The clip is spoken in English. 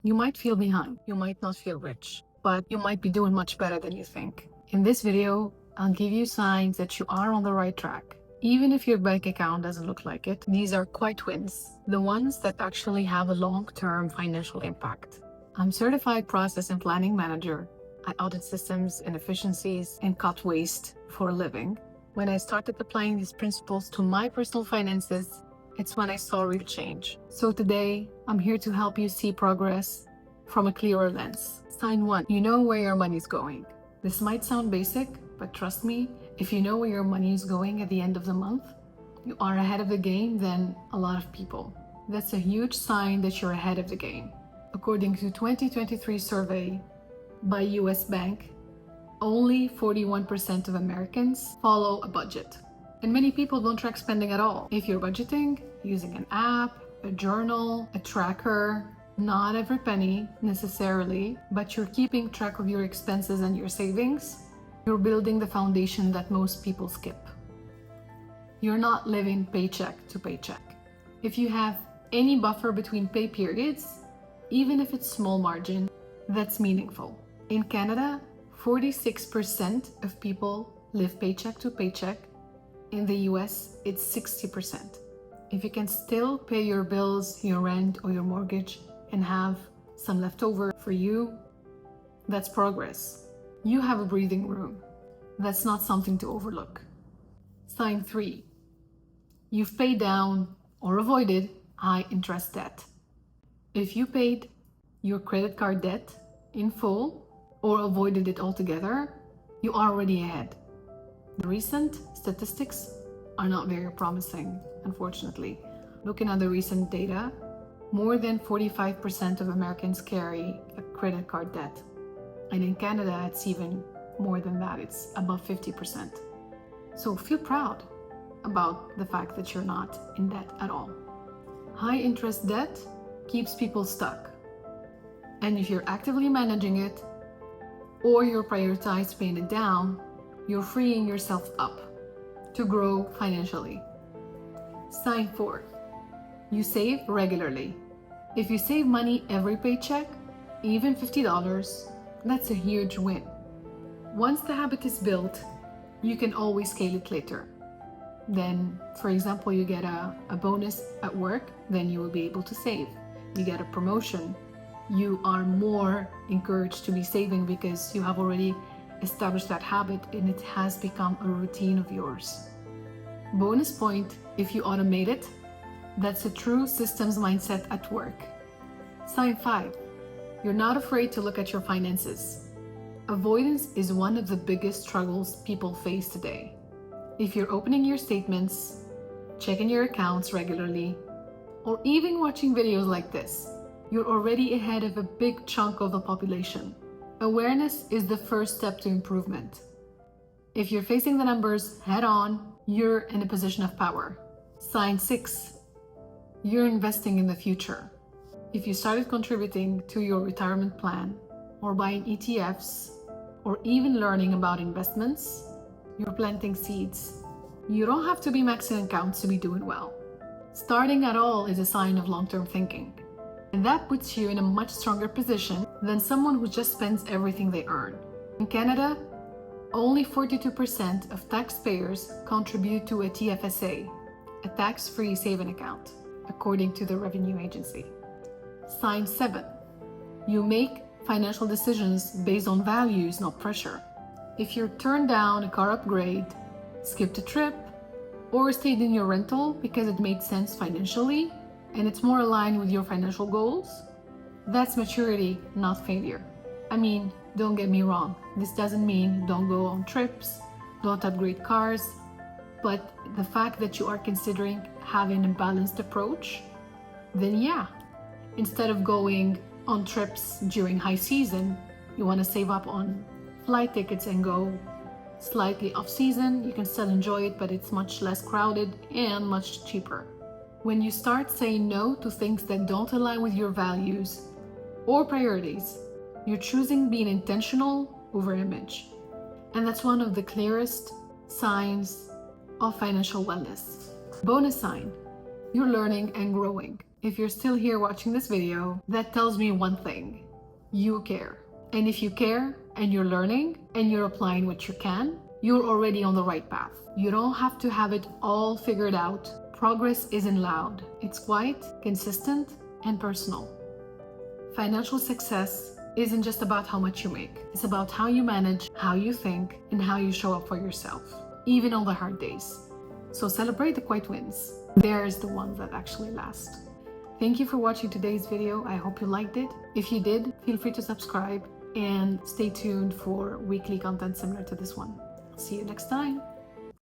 You might feel behind, you might not feel rich, but you might be doing much better than you think. In this video, I'll give you signs that you are on the right track. Even if your bank account doesn't look like it, these are quiet wins, the ones that actually have a long-term financial impact. I'm certified process and planning manager. I audit systems and efficiencies and cut waste for a living. When I started applying these principles to my personal finances, it's when I saw real change. So today, I'm here to help you see progress from a clearer lens. Sign 1. You know where your money is going. This might sound basic, but trust me, if you know where your money is going at the end of the month, you are ahead of the game than a lot of people. That's a huge sign that you're ahead of the game. According to 2023 survey by US Bank, only 41% of Americans follow a budget. And many people don't track spending at all. If you're budgeting, using an app, a journal, a tracker, not every penny necessarily, but you're keeping track of your expenses and your savings, you're building the foundation that most people skip. You're not living paycheck to paycheck. If you have any buffer between pay periods, even if it's small margin, that's meaningful. In Canada, 46% of people live paycheck to paycheck. In the US, it's 60%. If you can still pay your bills, your rent, or your mortgage and have some left over for you, that's progress. You have a breathing room. That's not something to overlook. Sign 3. You've paid down or avoided high interest debt. If you paid your credit card debt in full or avoided it altogether, you are already ahead. The recent statistics are not very promising, unfortunately. Looking at the recent data, more than 45% of Americans carry a credit card debt. And in Canada, it's even more than that. It's above 50%. So feel proud about the fact that you're not in debt at all. High interest debt keeps people stuck. And if you're actively managing it, or you're prioritized paying it down, you're freeing yourself up to grow financially. Sign 4. You save regularly. If you save money every paycheck, even $50, that's a huge win. Once the habit is built, you can always scale it later. Then, for example, you get a bonus at work, then you will be able to save. You get a promotion, you are more encouraged to be saving because you have already established that habit and it has become a routine of yours. Bonus point, if you automate it, that's a true systems mindset at work. Sign 5. You're not afraid to look at your finances. Avoidance is one of the biggest struggles people face today. If you're opening your statements, checking your accounts regularly, or even watching videos like this, you're already ahead of a big chunk of the population. Awareness is the first step to improvement. If you're facing the numbers head on, you're in a position of power. Sign 6. You're investing in the future. If you started contributing to your retirement plan, or buying ETFs, or even learning about investments, you're planting seeds. You don't have to be maxing accounts to be doing well. Starting at all is a sign of long-term thinking. And that puts you in a much stronger position than someone who just spends everything they earn. In Canada, only 42% of taxpayers contribute to a TFSA, a tax-free saving account, according to the Revenue Agency. Sign 7. You make financial decisions based on values, not pressure. If you turned down a car upgrade, skipped a trip, or stayed in your rental because it made sense financially, and it's more aligned with your financial goals, that's maturity, not failure. I mean, don't get me wrong, this doesn't mean don't go on trips, don't upgrade cars, but the fact that you are considering having a balanced approach, then yeah, instead of going on trips during high season, you want to save up on flight tickets and go slightly off season. You can still enjoy it, but it's much less crowded and much cheaper. When you start saying no to things that don't align with your values or priorities, you're choosing being intentional over image. And that's one of the clearest signs of financial wellness. Bonus sign, you're learning and growing. If you're still here watching this video, that tells me one thing: you care. And if you care and you're learning and you're applying what you can, you're already on the right path. You don't have to have it all figured out. Progress isn't loud. It's quiet, consistent, and personal. Financial success isn't just about how much you make. It's about how you manage, how you think, and how you show up for yourself, even on the hard days. So celebrate the quiet wins. There's the ones that actually last. Thank you for watching today's video. I hope you liked it. If you did, feel free to subscribe and stay tuned for weekly content similar to this one. See you next time.